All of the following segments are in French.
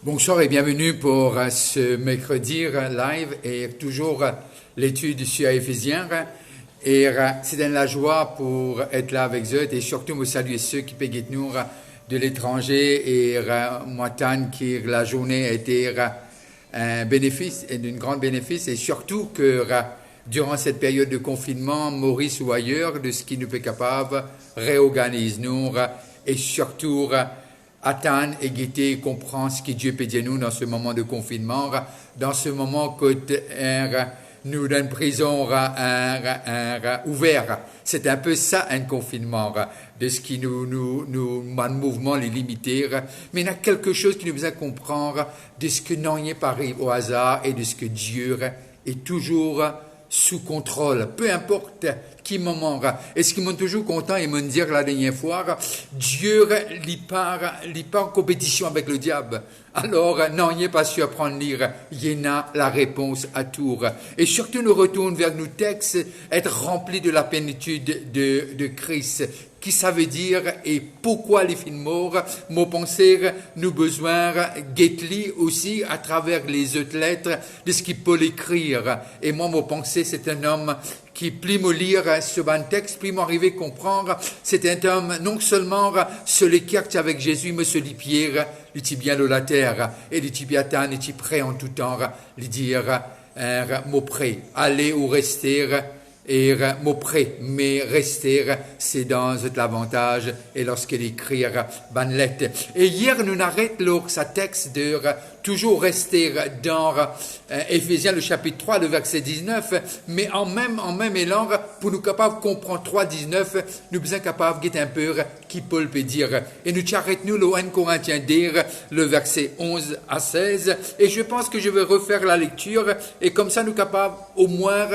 Bonsoir et bienvenue pour ce mercredi live et toujours l'étude sur Éphésiens. Et c'est une la joie pour être là avec eux et surtout me saluer ceux qui payent nous de l'étranger et moi tant que la journée a été un bénéfice et d'un grand bénéfice et surtout que durant cette période de confinement, Maurice ou ailleurs, de ce qui nous est capable, réorganise nous et surtout attendre et guetter et comprendre ce que Dieu peut dire nous dans ce moment de confinement, dans ce moment que nous dans une prison ouvert. C'est un peu ça un confinement, de ce qui nous un mouvement les limiter. Mais il y a quelque chose qui nous besoin comprendre de ce que non y est pas au hasard et de ce que Dieu est toujours sous contrôle, peu importe qui moment. Et ce qui m'a toujours content et me dire la dernière fois, Dieu il part en compétition avec le diable. Alors, non, il n'est pas sûr prendre lire, il y en a la réponse à tout. Et surtout, nous retournons vers nos textes, être remplis de la plénitude de Christ. Qui ça veut dire et pourquoi les films morts, mon pensée, nous besoin guetli aussi à travers les autres lettres de ce qu'il peut l'écrire. Et moi, mon pensée, c'est un homme qui, plus me lire ce bon texte, plus m'arriver à comprendre, c'est un homme non seulement se l'écarte avec Jésus, mais se l'ipierre, il dit bien la terre, et il dit bien tant, il dit prêt en tout temps, il dire, mot prêt, aller ou rester, et mot prêt, mais rester, c'est dans l'avantage, et lorsqu'il écrit ban lettre. Et hier, nous arrêtons sa texte de toujours rester dans Éphésiens, le chapitre 3, le verset 19, mais en même élan, pour nous capables de comprendre 3, 19, nous sommes capables de un peu qui Paul peut dire. Et nous arrêtons le 1 Corinthiens dire, le verset 11 à 16, et je pense que je vais refaire la lecture, et comme ça nous capables au moins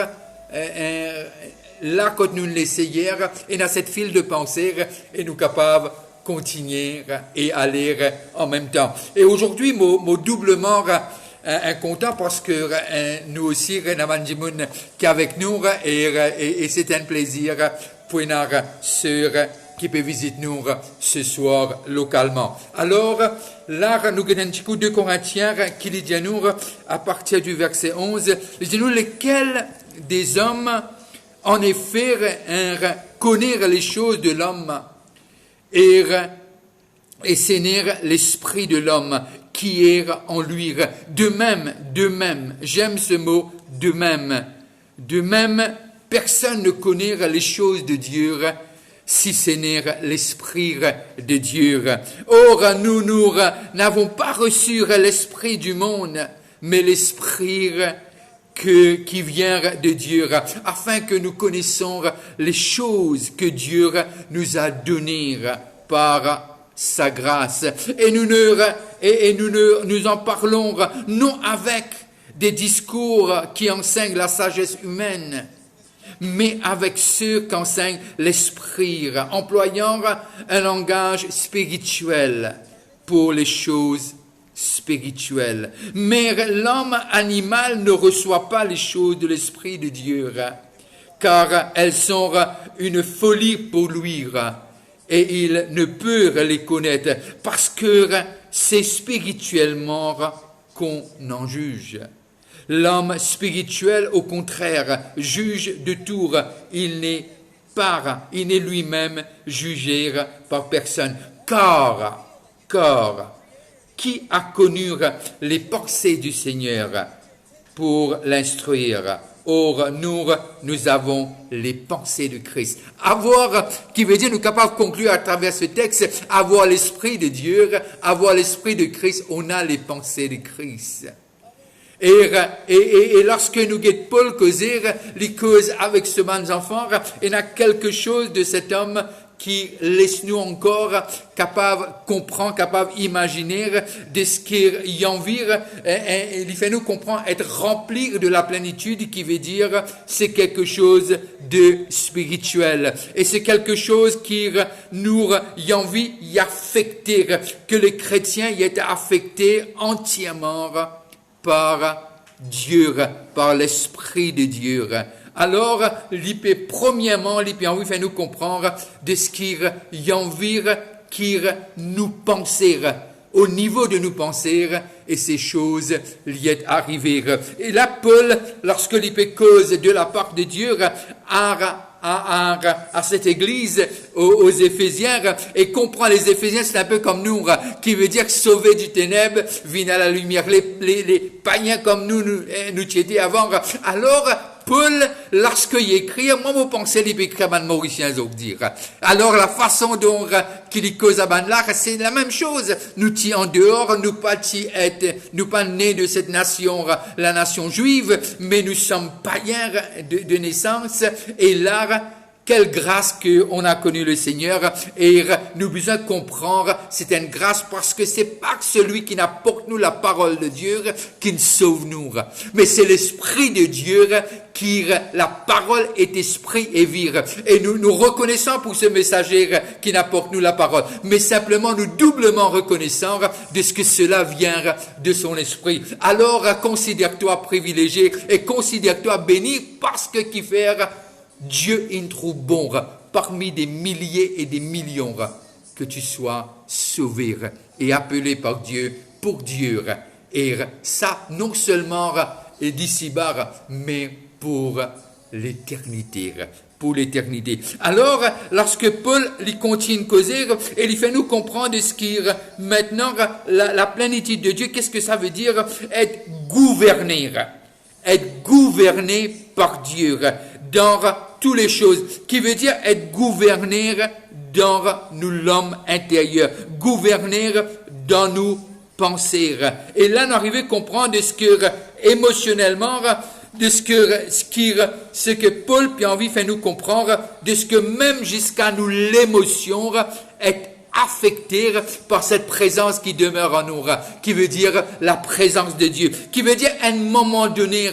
là quand nous l'essayons hier et dans cette file de pensée et nous capables continuer et aller en même temps. Et aujourd'hui, mon doublement content parce que nous aussi, Renavan Jimoun qui est avec nous et c'est un plaisir pour une sœur qui peut visiter nous ce soir localement. Alors, là, nous avons un petit coup de Corinthiens qui dit à nous, à partir du verset 11, il dit nous, lesquels des hommes, en effet, connaître les choses de l'homme et saisir l'esprit de l'homme qui est en lui. De même, j'aime ce mot, de même, personne ne connaît les choses de Dieu si ce n'est l'esprit de Dieu. Or, nous n'avons pas reçu l'esprit du monde, mais l'esprit qui vient de Dieu, afin que nous connaissions les choses que Dieu nous a données par sa grâce. Et nous en parlons non avec des discours qui enseignent la sagesse humaine, mais avec ceux qu'enseigne l'esprit, employant un langage spirituel pour les choses spirituelles. Mais l'homme animal ne reçoit pas les choses de l'esprit de Dieu, car elles sont une folie pour lui, et il ne peut les connaître, parce que c'est spirituellement qu'on en juge. L'homme spirituel, au contraire, juge de tout. Il n'est lui-même jugé par personne. Car, qui a connu les pensées du Seigneur pour l'instruire? Or, nous avons les pensées de Christ. Avoir, qui veut dire nous capables de conclure à travers ce texte, avoir l'esprit de Dieu, avoir l'esprit de Christ, on a les pensées de Christ. Et lorsque nous guettons Paul causer, les causes avec ce bon enfant, il y a quelque chose de cet homme qui laisse nous encore capable comprendre, capable imaginer de ce qu'il y a envie, et il fait nous comprendre, être rempli de la plénitude qui veut dire c'est quelque chose de spirituel. Et c'est quelque chose qui nous y a envie y affecter, que les chrétiens y étaient affectés entièrement par Dieu, par l'Esprit de Dieu. Alors, premièrement, l'IP fait nous comprendre de ce qu'il y a envie, qu'il nous penser au niveau de nos pensées et ces choses liées arriver. Et là, Paul, lorsque il peut cause de la part de Dieu à cette église, aux Éphésiens, et comprend les Éphésiens, c'est un peu comme nous, qui veut dire sauver du ténèbre, venir à la lumière. Les païens comme nous étions avant. Alors, Paul, lorsqu'il écrit, moi, mon pensée, il écrit à ban Mauricien, dire. Alors, la façon dont qu'il cause à ban là, c'est la même chose. Nous t'y en dehors, nous pas nés de cette nation, la nation juive, mais nous sommes païens de naissance, et là, quelle grâce qu'on a connu le Seigneur, et nous besoin comprendre, c'est une grâce parce que c'est pas celui qui n'apporte nous la parole de Dieu qui nous sauve nous, mais c'est l'Esprit de Dieu qui, la parole est esprit et vie. Et nous reconnaissons pour ce messager qui n'apporte nous la parole, mais simplement nous doublement reconnaissant de ce que cela vient de son esprit. Alors, considère-toi privilégié et considère-toi béni parce que qui fait Dieu il trouve bon parmi des milliers et des millions que tu sois sauvé et appelé par Dieu pour Dieu. Et ça, non seulement d'ici-bas, mais pour l'éternité. Pour l'éternité. Alors, lorsque Paul lui continue de causer, et il fait nous comprendre ce qui maintenant la plénitude de Dieu, qu'est-ce que ça veut dire être gouverné par Dieu dans toutes les choses, qui veut dire être gouverné dans nous l'homme intérieur, gouverner dans nous penser. Et là, nous arrivons à comprendre ce que émotionnellement, de ce que Paul puis envie fait nous comprendre, de ce que même jusqu'à nous l'émotion est affecté par cette présence qui demeure en nous, qui veut dire la présence de Dieu, qui veut dire à un moment donné,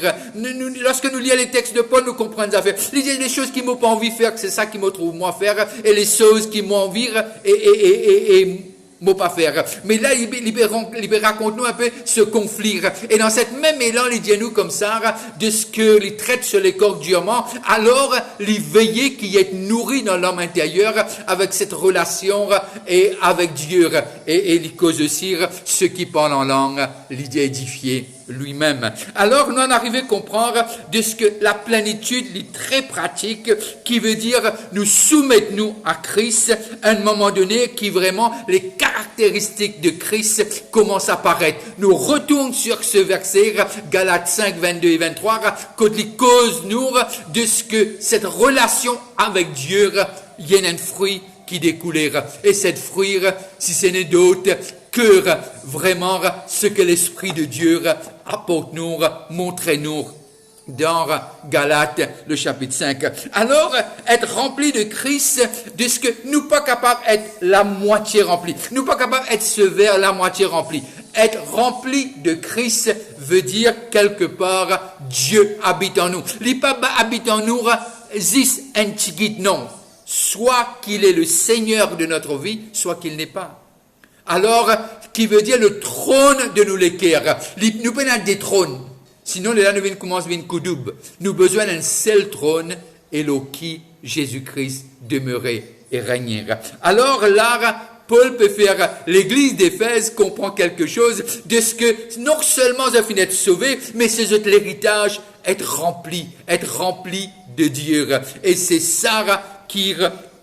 lorsque nous lisons les textes de Paul, nous comprenons ça fait. Les choses qui m'ont pas envie de faire, c'est ça qui me trouve moi faire, et les choses qui m'ont envie et m'ont pas faire. Mais là, il raconte nous un peu ce conflit. Et dans cette même élan, il dit nous comme ça, de ce que il traite sur les corps durement, alors, il veillait qui est nourri dans l'homme intérieur avec cette relation et avec Dieu. Et il cause aussi ceux qui parlent en langue, il dit édifier lui-même. Alors, nous en arrivons à comprendre de ce que la plénitude est très pratique, qui veut dire nous soumettre nous à Christ à un moment donné, qui vraiment les caractéristiques de Christ commencent à apparaître. Nous retournons sur ce verset, Galates 5, 22 et 23, quand il cause nous de ce que cette relation avec Dieu, il y a un fruit qui découlera. Et cette fruit, si ce n'est d'autre que vraiment ce que l'Esprit de Dieu apporte nous, montre nous dans Galates, le chapitre 5. Alors, être rempli de Christ, de ce que nous pas capables d'être la moitié rempli. Nous pas capables d'être ce verre la moitié rempli. Être rempli de Christ veut dire quelque part Dieu habite en nous. Il pas habite en nous, zis entigit non. Soit qu'il est le Seigneur de notre vie, soit qu'il n'est pas. Alors, qui veut dire le trône de nous l'équerre. Nous prenons des trônes. Sinon, là, nous commençons à koudoub. Nous besoin d'un seul trône, et qui Jésus-Christ demeurer et régner. Alors là, Paul peut faire, l'église d'Éphèse comprend quelque chose de ce que, non seulement ça finit d'être sauvé, mais c'est l'héritage, être rempli de Dieu. Et c'est ça qui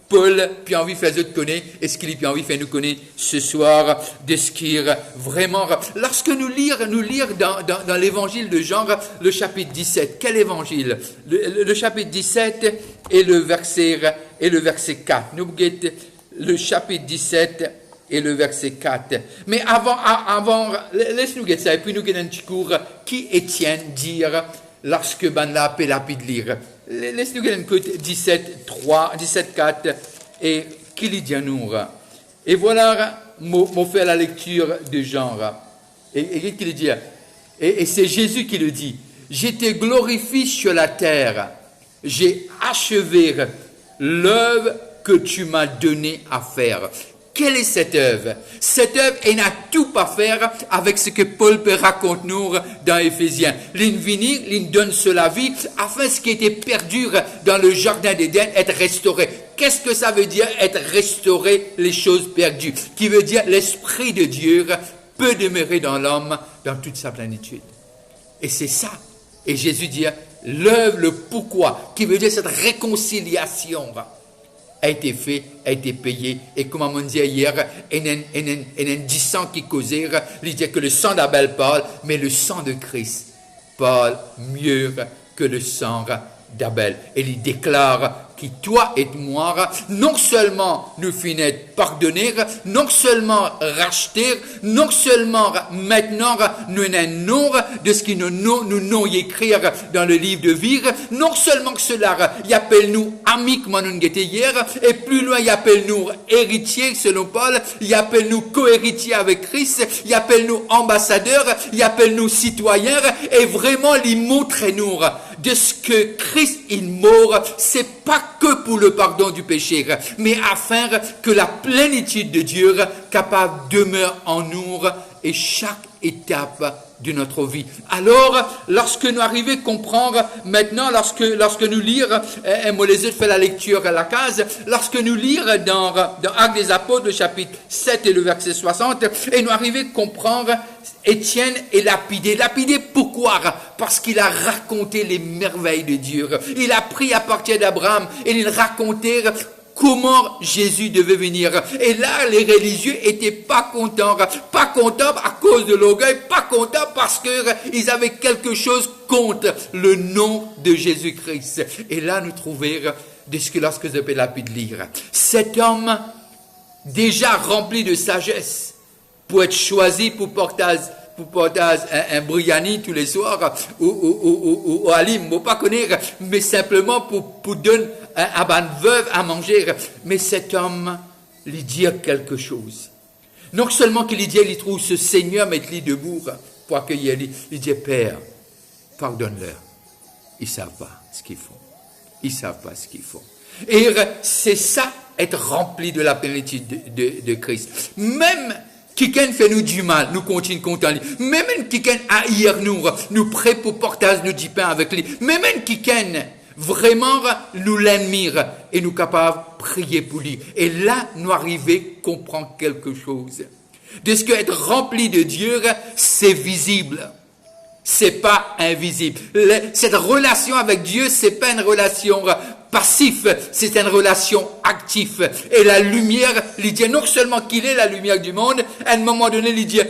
Paul puis envie fait de connaître, et ce qu'il puis envie fait nous connaître ce soir, de ce qui est vraiment, lorsque nous lire dans l'évangile de Jean, le chapitre 17, quel évangile? Le chapitre 17 et le verset 4. Nous guettons le chapitre 17 et le verset 4. Mais avant, laisse-nous guetter ça, et puis nous guettons un petit cours, qui Étienne dire, lorsque ben la paix lapide lire. Laisse-nous guetter un coup 17, 4, et qui lui dit à nous. Et voilà, mon fait la lecture de Jean. Et qui lui dit, et c'est Jésus qui le dit, je te glorifie sur la terre, j'ai achevé l'œuvre que tu m'as donné à faire. Quelle est cette œuvre? Cette œuvre, elle n'a tout pas faire avec ce que Paul peut raconter nous dans Éphésiens. L'invenir, il donne cela vie, afin ce qui était perdu dans le jardin d'Éden être restauré. Qu'est-ce que ça veut dire être restauré, les choses perdues? Qui veut dire l'Esprit de Dieu peut demeurer dans l'homme dans toute sa plénitude. Et c'est ça. Et Jésus dit l'œuvre, le pourquoi, qui veut dire cette réconciliation a été fait, a été payé. Et comme on disait hier, il y a un sang qui causait, il dit que le sang d'Abel parle, mais le sang de Christ parle mieux que le sang d'Abel. Et il déclare qui toi et moi, non seulement nous finissons pardonner, non seulement racheter, non seulement maintenant nous avons un nom de ce qui nous écrit dans le livre de vie, non seulement que cela, il appelle nous amis comme nous étions hier, et plus loin il appelle nous héritiers selon Paul, il appelle nous co-héritiers avec Christ, il appelle nous ambassadeurs, il appelle nous citoyens, et vraiment il montre nous de ce que Christ est mort, c'est pas que pour le pardon du péché, mais afin que la plénitude de Dieu capable demeure en nous et chaque étape de notre vie. Alors, lorsque nous arrivons à comprendre, maintenant, lorsque nous lisons, et moi les autres fait la lecture à la case, lorsque nous lisons dans Actes des Apôtres, le chapitre 7 et le verset 60, et nous arrivons à comprendre Étienne est lapidé. Lapidé pourquoi? Parce qu'il a raconté les merveilles de Dieu. Il a pris à partir d'Abraham et il racontait comment Jésus devait venir. Et là, les religieux étaient pas contents à cause de l'orgueil, pas contents parce qu'ils avaient quelque chose contre le nom de Jésus-Christ. Et là, nous trouvons de ce que lorsque je peux lapide lire. Cet homme, déjà rempli de sagesse, pour être choisi pour porter un briani tous les soirs, ou alim, pas connaître, mais simplement pour donner à une veuve à manger. Mais cet homme, lui dit quelque chose. Non seulement qu'il lui dit, il trouve ce Seigneur mettre-lui debout pour accueillir lui. Il dit, Père, pardonne-leur. Ils ne savent pas ce qu'ils font. Ils ne savent pas ce qu'ils font. Et c'est ça, être rempli de la plénitude de Christ. Même quelqu'un fait nous du mal, nous continuons content. Même quelqu'un haïr nous prêt pour partager nous du pain avec lui. Même quelqu'un vraiment nous l'admire et nous capables de prier pour lui. Et là, nous arrivons à comprendre quelque chose. De ce que être rempli de Dieu, c'est visible. C'est pas invisible. Cette relation avec Dieu, c'est pas une relation passive, c'est une relation active. Et la lumière, il dit non seulement qu'il est la lumière du monde, à un moment donné, il dit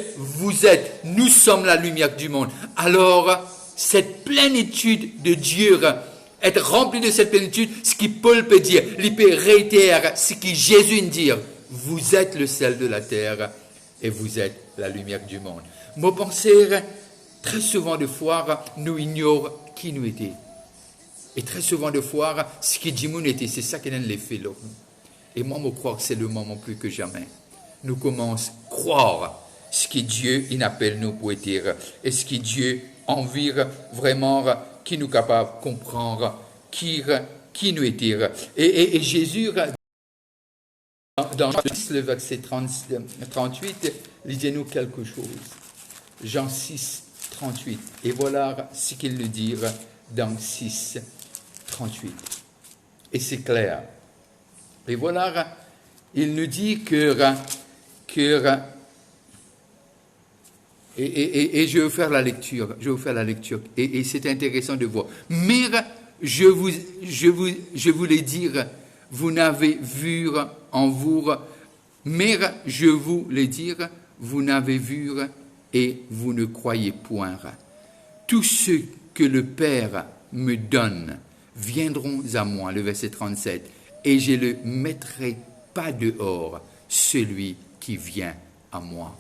nous sommes la lumière du monde. Alors, cette plénitude de Dieu, être rempli de cette plénitude, ce que Paul peut dire, il peut réitérer ce que Jésus dit, vous êtes le sel de la terre et vous êtes la lumière du monde. Mon pensée, très souvent de fois, nous ignorons qui nous étions. Et très souvent de fois, ce que Dieu nous était, c'est ça qui donne l'effet là. Et moi, je crois que c'est le moment plus que jamais. Nous commençons à croire ce que Dieu il appelle nous pour être. Et ce que Dieu envie vraiment, qui nous est capable de comprendre qui nous étions. Et Jésus, dans le verset 38, lisez-nous quelque chose. Jean 6, 38. Et voilà ce qu'il nous dit dans 6, 38. Et c'est clair. Et voilà, il nous dit et je vais vous faire la lecture. Et c'est intéressant de voir. Mais je voulais dire, vous n'avez vu en vous, mais je voulais dire, vous n'avez vu et vous ne croyez point. Tous ceux que le Père me donne viendront à moi, le verset 37, et je ne mettrai pas dehors celui qui vient à moi.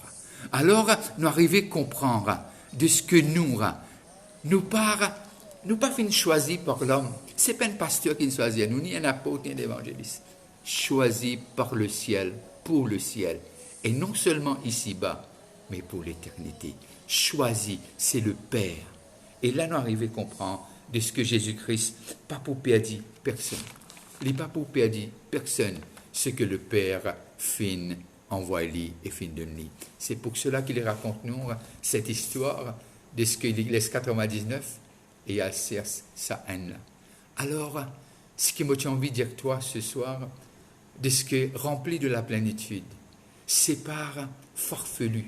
Alors, nous arrivons à comprendre de ce que nous pas fin choisi par l'homme. Ce n'est pas un pasteur qui nous choisit, nous, ni un apôtre, ni un évangéliste. Choisi par le ciel, pour le ciel. Et non seulement ici-bas, mais pour l'éternité. Choisi, c'est le Père. Et là, nous arrivons à comprendre de ce que Jésus-Christ, pas pour perdre personne. Il n'est pas pour perdre personne, ce que le Père fin envoie-les et fin de nuit. C'est pour cela qu'il raconte nous cette histoire de ce qu'il laisse 99 et il cherche sa haine là. Alors, ce que moi j'ai envie de dire toi ce soir, de ce que rempli de la plénitude, c'est pas farfelu,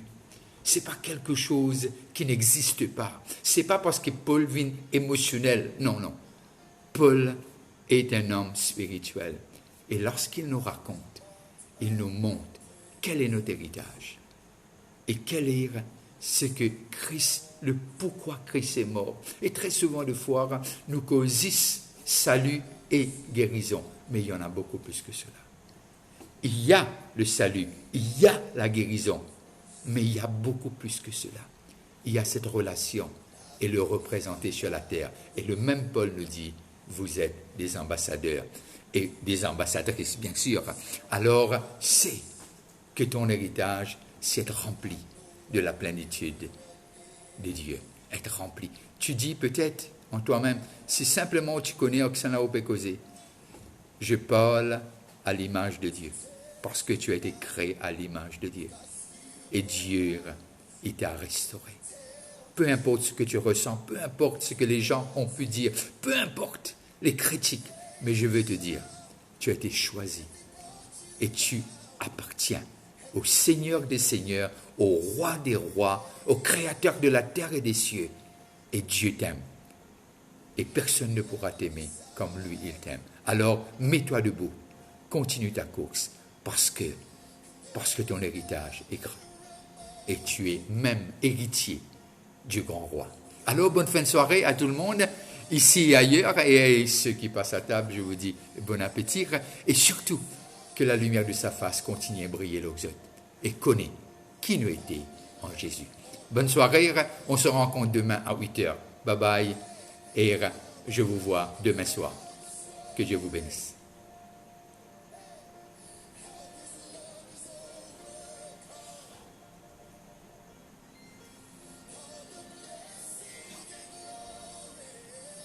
c'est pas quelque chose qui n'existe pas, c'est pas parce que Paul vient émotionnel, non, non. Paul est un homme spirituel et lorsqu'il nous raconte, il nous montre quel est notre héritage et quel est ce que Christ, le pourquoi Christ est mort. Et très souvent de fois, nous causons salut et guérison, mais il y en a beaucoup plus que cela. Il y a le salut, il y a la guérison, mais il y a beaucoup plus que cela. Il y a cette relation et le représenter sur la terre. Et le même Paul nous dit, vous êtes des ambassadeurs et des ambassadrices, bien sûr. Alors, c'est que ton héritage, c'est être rempli de la plénitude de Dieu, être rempli. Tu dis peut-être en toi-même, si simplement tu connais Oksana Opekose, je parle à l'image de Dieu, parce que tu as été créé à l'image de Dieu. Et Dieu, il t'a restauré. Peu importe ce que tu ressens, peu importe ce que les gens ont pu dire, peu importe les critiques, mais je veux te dire, tu as été choisi et tu appartiens au Seigneur des Seigneurs, au Roi des Rois, au Créateur de la terre et des cieux. Et Dieu t'aime. Et personne ne pourra t'aimer comme lui, il t'aime. Alors, mets-toi debout, continue ta course, parce que ton héritage est grand. Et tu es même héritier du grand roi. Alors, bonne fin de soirée à tout le monde, ici et ailleurs, et ceux qui passent à table, je vous dis bon appétit, et surtout, que la lumière de sa face continue à briller l'autre et connaît qui nous était en Jésus. Bonne soirée, on se rencontre demain à 8h. Bye bye, et je vous vois demain soir. Que Dieu vous bénisse.